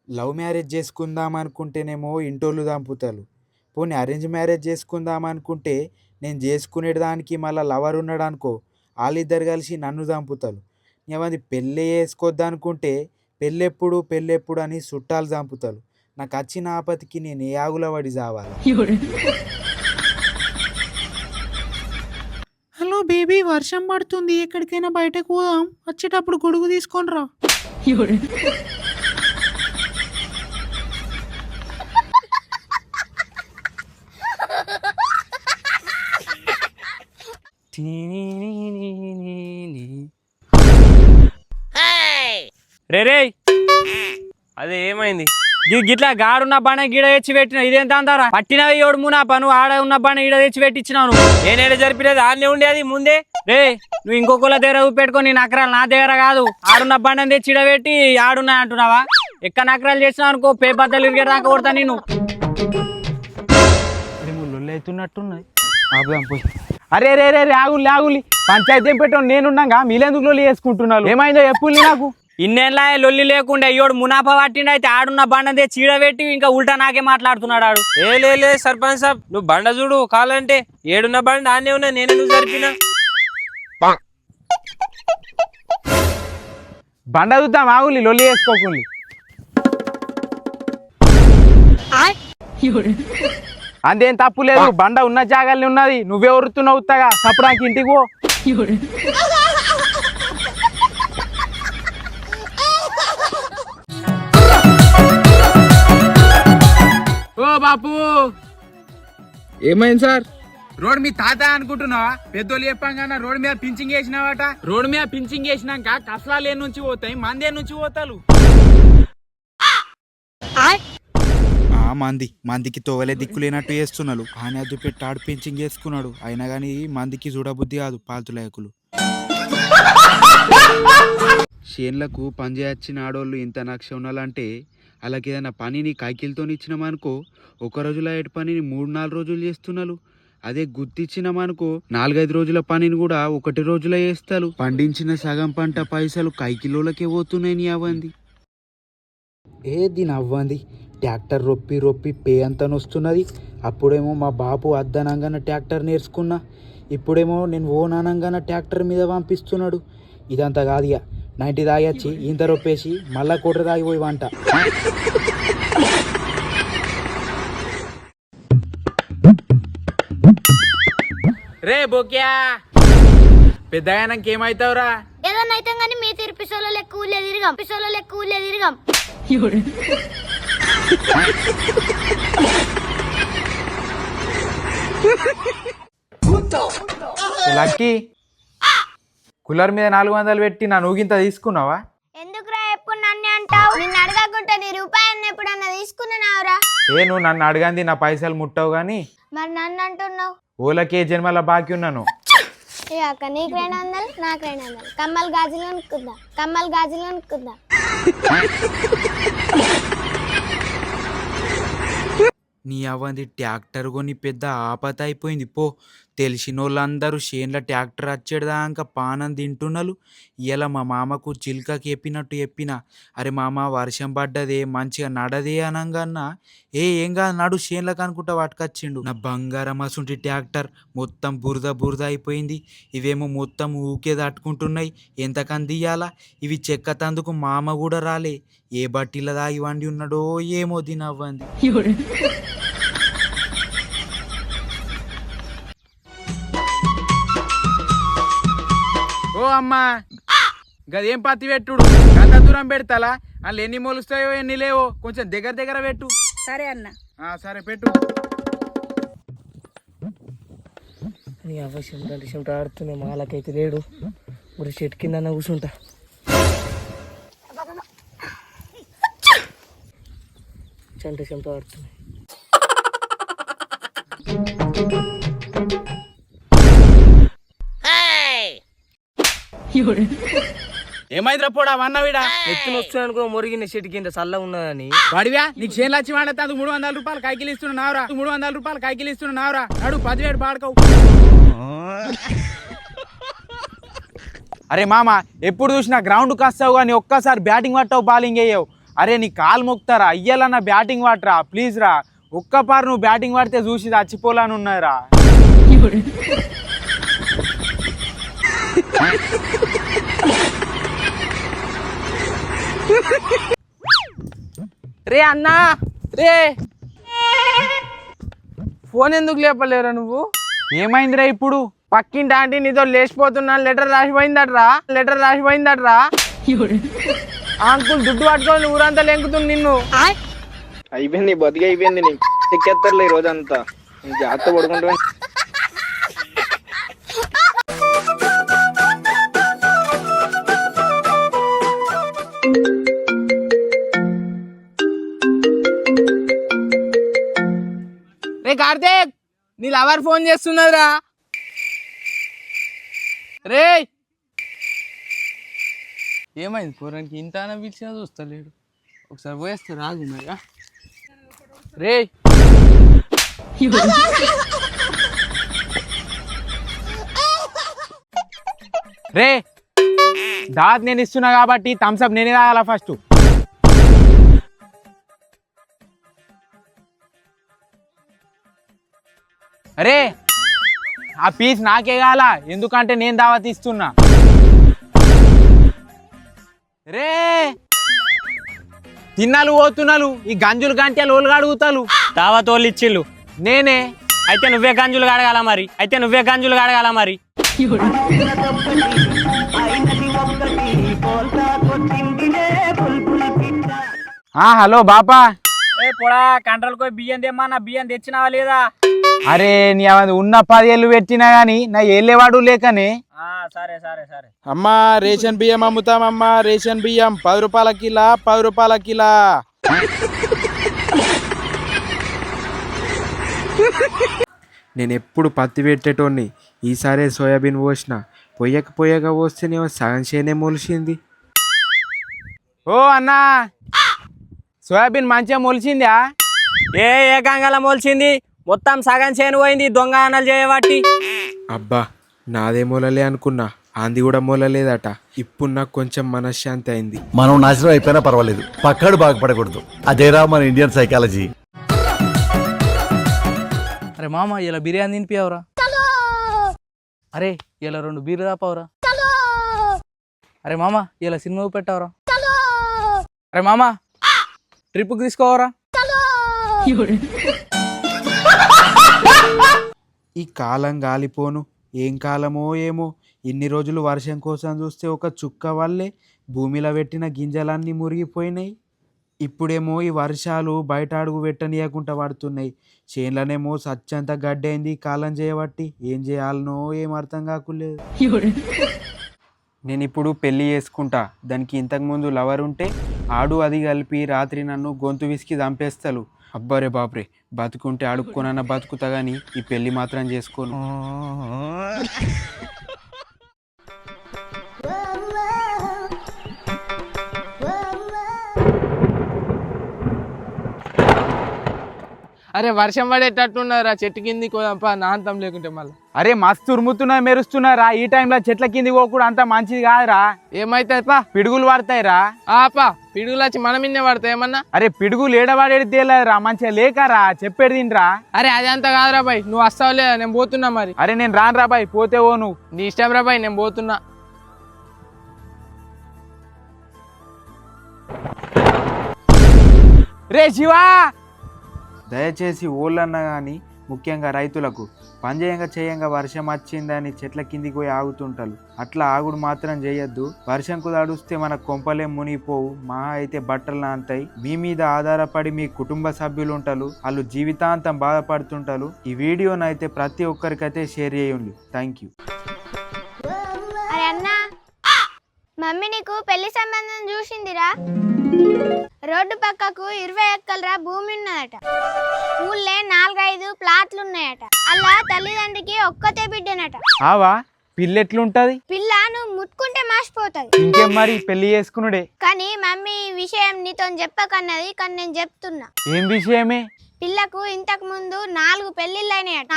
Love marriage చేసుకుందాం అనుకుంటేనేమో ఇంటోళ్ళు చంపుతారు. పోనీ అరేంజ్ మ్యారేజ్ చేసుకుందాం అనుకుంటే నేను చేసుకునే దానికి మళ్ళా లవర్ ఉన్నాడనుకో ఆళ్ళిద్దరు కలిసి నన్ను చంపుతారు. ఏమంది పెళ్ళి చేసుకోవద్దనుకుంటే పెళ్ళెప్పుడు పెళ్ళెప్పుడు అని చుట్టాలు చంపుతారు. నాకు వచ్చిన ఆపతికి నేను ఏ ఆగుల పడి చావాలి. హలో బేబీ, వర్షం పడుతుంది, ఎక్కడికైనా బయటకు పోదాం, వచ్చేటప్పుడు గొడుగు తీసుకొని రా. రే రే అదే ఏమైంది? గిట్లా గాడున్న బాణ గిడ తెచ్చి పెట్టిన ఇదేంత అంటారా? పట్టినవి ఏడు మూనా పను ఆడ ఉన్న బాణ ఈడ తెచ్చి పెట్టించినాను. నేనేడ జరిపినది ఆడనే ఉండేది ముందే. రే నువ్వు ఇంకొకళ్ళ దగ్గర పెట్టుకొని నకరాలు నా దగ్గర కాదు. ఆడున్న బండని తెచ్చి ఇడ పెట్టి ఆడున్నాయి అంటున్నావా? ఎక్క నకరాలు చేసినావు అనుకో పేపర్లు ఇరిగే దాకా కొడతా నేను. లొల్లి అవుతున్నట్టున్నది. పోయి అరే రే రే ఆగులి ఆగులి పంచాయతీ పెట్టాను నేనున్నాగా మీరెందుకు లొల్లి చేసుకుంటున్నాను? ఏమైందో ఎప్పుడు నాకు ఇన్నేళ్ళ లొల్లి లేకుండా అయ్యోడు మునాఫా పట్టిండు. అయితే ఆడున్న బండ చీడబెట్టి ఇంకా ఉల్టా నాకే మాట్లాడుతున్నాడు ఆడు. లే సర్పంచ్ సాబ్, నువ్వు బండ చూడు కాలంటే ఏడున్న బండ ఆనే ఉన్నా నేను నువ్వు జరిపినా బండ చూద్దాం ఆగులి లొల్లి వేసుకోకుండా. అంతేం తప్పు లేదు, బండ ఉన్న జాగాల్ని ఉన్నది. నువ్వే ఉరుతున్నావు ఉత్తగా సప్పుడానికి ఇంటికి పో. ఓ బాపు, ఏమైంది సార్? రోడ్ మీ తాత అనుకుంటున్నావా? పెద్దోళ్ళు చెప్పంగా రోడ్ మీద పించింగ్ వేసినావట. రోడ్ మీద పించింగ్ వేసినాక కసలాలు ఏ నుంచి పోతాయి, మందే నుంచి పోతారు. మందికి తోవలే దిక్కులేనట్టు చేస్తున్నాడు. ఆయన అద్దు పెట్టి ఆడు పెంచింగ్ చేసుకున్నాడు. అయినా కానీ మందికి చూడబుద్ధి కాదు పాల్తులేకులు. చేన్లకు పని చేయొచ్చిన ఆడోళ్ళు ఇంత నక్ష ఉండాలంటే అలాగే ఏదైనా పనిని కైకిలతో ఇచ్చినామనుకో ఒక రోజులో ఎటు పనిని 3-4 రోజులు చేస్తున్నారు. అదే గుర్తిచ్చినామనుకో 4-5 రోజుల పనిని కూడా 1 రోజులో చేస్తారు. పండించిన సగం పంట పైసలు కైకిలోలకే పోతున్నాయి. నీ అవ్వంది ఏది నవ్వంది. ట్రాక్టర్ రొప్పి రొప్పి పే అంత నొస్తున్నది. అప్పుడేమో మా బాపు అద్దనంగానే ట్రాక్టర్ నేర్చుకున్నా, ఇప్పుడేమో నేను ఓనానంగానే ట్రాక్టర్ మీద పంపిస్తున్నాడు. ఇదంతా కాదు ఇక 90 తాగొచ్చి ఇంత రొప్పేసి మళ్ళా కూటర్ తాగిపోయి వంట. రే బోక్యా, పెద్దగానాక ఏమైతావురా? ఏదన్నా అయితే కానీ మీ తిరిపిసోలో లెక్క ఊళ్ళే తిరగం. లక్కీ, కూలర్ మీద 400 పెట్టి నా నూగింత తీసుకున్నావా? ఎందుకురా ఎప్పుడు నన్ను అంటావు? నిన్ను అడగకుంటే నీ రూపాయన్ని ఎప్పుడన్నా తీసుకున్నావురా? నువ్వు నన్ను అడగంది నా పైసలు ముట్టవు గాని మరి నన్ను అంటున్నావు. ఓలకే జన్మల బాకీ ఉన్నాను. అక్క నీకు 200, నాకు 200. కమ్మలు గాజులు అనుకుందా. నీ అవ్వంది ట్రాక్టర్ కొని పెద్ద ఆపత అయిపోయింది పో. తెలిసిన వాళ్ళందరూ చేన్ల ట్రాక్టర్ వచ్చేదాకా పానం తింటున్నారు. ఇలా మా మామకు చిల్కకి చెప్పిన, అరే మామ వర్షం పడ్డదే మంచిగా నడదే అనంగన్నా ఏం కాదు నడు చేన్లకు అనుకుంటా పట్టుకొచ్చిండు. నా బంగారం అసుంటి ట్రాక్టర్ మొత్తం బురద అయిపోయింది. ఇవేమో మొత్తం ఊకే తట్టుకుంటున్నాయి. ఎంతకంది ఇయ్యాలా? ఇవి చెక్క తందుకు మామ కూడా రాలే. ఏ బట్టిల దాగి వండి ఉన్నాడో ఏమో దీనవ్వంది. ఓ అమ్మా, గదేం పత్తి పెట్టుడు గంత దూరం పెడతాలా? అందులో ఎన్ని మొలుస్తాయో ఎన్ని లేవో కొంచెం దగ్గర పెట్టు. సరే అన్న. సరే పెట్టు. నీ అవసరం ఆడుతున్నాయి, మాలకైతే లేడు. మరి చెట్టు కింద కూర్చుంటా. చెమట ఆడుతున్నాయి. ఏమైందిరా పోడా వన్నవిడా? ఎత్తున వస్తున్నాను అనుకో మురిగిన చెట్టు కింద చల్ల ఉన్నదని. వాడివా నీకు చేనులు వచ్చి వాడితే 300 రూపాయలు కైకిలు ఇస్తున్నావురా? 300 రూపాయలు కైకిలు ఇస్తున్నావురా? నడు 10,000 పాడుకోవు. అరే మామ, ఎప్పుడు చూసినా గ్రౌండ్కి వస్తావు కానీ ఒక్కసారి బ్యాటింగ్ పట్టావు బాలింగ్ వేయవు. అరే నీ కాలు మొక్తారా అయ్యాలన్న బ్యాటింగ్ వాడరా ప్లీజ్ రా ఒక్కపారు నువ్వు బ్యాటింగ్ వాడితే చూసి చచ్చిపోలాని ఉన్నారా రే అన్నా రే ఫోన్ ఎందుకు లేపలేరా నువ్వు? ఏమైందిరా ఇప్పుడు పక్కింటి ఆంటీ నీతో లేచిపోతున్నా లెటర్ రాసిపోయిందట్రా అంకుల్ దుడ్డు పట్టుకొని ఊరంతా లెంకుతుంది నిన్ను. అయిపోయింది బతికి అయిపోయింది నీకు ఎక్కేస్తారులే ఈ రోజంతా జాగ్రత్త పడుకుంటా రే కార్తీక్ నీ లవర్ ఫోన్ చేస్తున్నదిరా. రే ఏమైంది పూరానికి ఇంత పిలిచినా చూస్తలేడు. ఒకసారి పోయేస్తే రాదు మరి. రే రే దాత్ నేను ఇస్తున్నా కాబట్టి థమ్స్అప్ నేనే తాగాల ఫస్ట్. అరే ఆ పీస్ నాకే కాల ఎందుకంటే నేను దావత్ ఇస్తున్నా. రే తిన్నాలు పోతున్నాలు ఈ గంజులు గంటలు ఓళ్ళు అడుగుతాలు దావతోళ్ళు ఇచ్చిళ్ళు నేనే. అయితే నువ్వే గంజులు కడగాల మరి. హలో బాపా. ఏ పొడా కంట్రోల్ పోయి బియ్యం తెమ్మన్నా బియ్యం తెచ్చినావా లేదా? అరే నీ ఉన్న 10 ఏళ్ళు పెట్టినా గానీ నా ఏళ్ళేవాడు లేకనే. సరే అమ్మా రేషన్ బియ్యం అమ్ముతామమ్మా రేషన్ బియ్యం 10 రూపాయల కిలా. నేను ఎప్పుడు పత్తి పెట్టేటోని ఈసారి సోయాబీన్ పోసిన పొయ్యక పోస్తేనేమో సగం చేనే మొలిసింది. ఓ అన్నా సోయాబీన్ మంచిగా మొలిసిందా? ఏ గంగల మోల్చింది మొత్తం సగం చేను పోయింది దొంగ అన్నలు చేయబట్టి. అబ్బా నాదే మొలలే అనుకున్నా ఆంది కూడా మొలలేదట. ఇప్పుడు నాకు కొంచెం మనశ్శాంతి అయింది. మనం నాశనం అయిపోయినా పర్వాలేదు పక్కడు బాగుపడకూడదు అదేరా మన ఇండియన్ సైకాలజీ. అరే మామ ఇలా బిర్యానీ తినిపియావురా. అరే ఇలా 2 బీర్లు తాపావురా. అరే మామ ఇలా సినిమా పెట్టావురా. అరే మామ ట్రిప్కి తీసుకోవరా. ఈ కాలం గాలిపోను ఏం కాలమో ఏమో. ఇన్ని రోజులు వర్షం కోసం చూస్తే ఒక చుక్క వల్లే భూమిలో పెట్టిన గింజలన్నీ మురిగిపోయినాయి. ఇప్పుడేమో ఈ వర్షాలు బయట అడుగు పెట్టనీయకుండా పడుతున్నాయి. చేన్లనేమో సచ్చంత గడ్డైంది కాలం చేయబట్టి. ఏం చేయాలనో ఏం అర్థం కాకులేదు. నేను ఇప్పుడు పెళ్లి చేసుకుంటా. దానికి ఇంతకుముందు లవర్ ఉంటే ఆడు అది కలిపి రాత్రి నన్ను గొంతు విసికి చంపేస్తాలు. అబ్బరే బాబ్రే బతుకుంటే అడుక్కోనన్నా బతుకుతా కానీ ఈ పెళ్లి మాత్రం చేసుకోను. అరే వర్షం పడేటట్టున్నారా చెట్టు కింది నాంతం లేకుంటే మళ్ళీ. అరే మస్తు ఉరుముతున్నా మెరుస్తున్నారా ఈ టైంలో చెట్ల కింది పోకూడదు అంత మంచిది కాదురా. ఏమైతే పా పిడుగులు పడతాయిరా. పా పిడుగులు వచ్చి మన మిన్నే పడతాయి ఏమన్నా. అరే పిడుగులు ఏడవాడేది తేలేదురా మంచిగా లేకరా చెప్పేది తినరా. అరే అది అంత కాదురా బాయ్ నువ్వు వస్తావు లేదా నేను పోతున్నా మరి. అరే నేను రాను రా బాయ్ పోతే ఓ నువ్వు. నీ ఇష్టం రా బాయ్ నేను పోతున్నా. రే శివా దయచేసి ఓళ్ళన్నా కానీ ముఖ్యంగా రైతులకు చేయంగా వర్షం వచ్చిందని చెట్ల కిందికి పోయి ఆగుతుంటారు. అట్లా ఆగుడు మాత్రం చేయొద్దు. వర్షంకు తడుస్తే మన కొంపలే మునిగిపోవు. మహా అయితే బట్టలు నాంతాయి. మీ మీద ఆధారపడి మీ కుటుంబ సభ్యులు ఉంటారు. వాళ్ళు జీవితాంతం బాధపడుతుంటారు. ఈ వీడియోనైతే ప్రతి ఒక్కరికైతే షేర్ చేయండి. Thank you. అరే అన్నా మమ్మీ నీకు పెళ్లి సంబంధం చూసిందిరా. రోడ్డు పక్కకు 20 ఎకరాల భూమి ఉన్నదట. ఊళ్ళే 4-5 ప్లాట్లు ఉన్నాయట. అలా తల్లిదండ్రికి ఒక్కతే బిడ్డనట. ఆవా పిల్ల ఎట్లుంటది? పిల్ల నువ్వు ముట్టుకుంటే మాసిపోతుంది. ఇంకేం మరి పెళ్లి చేసుకునుడే. కానీ మమ్మీ ఈ విషయం నీతో చెప్పకన్నది. కానీ నేను చెప్తున్నా. ఏం విషయమే? పిల్లకు ఇంతకు ముందు 4 పెళ్లిళ్ళైనాయట.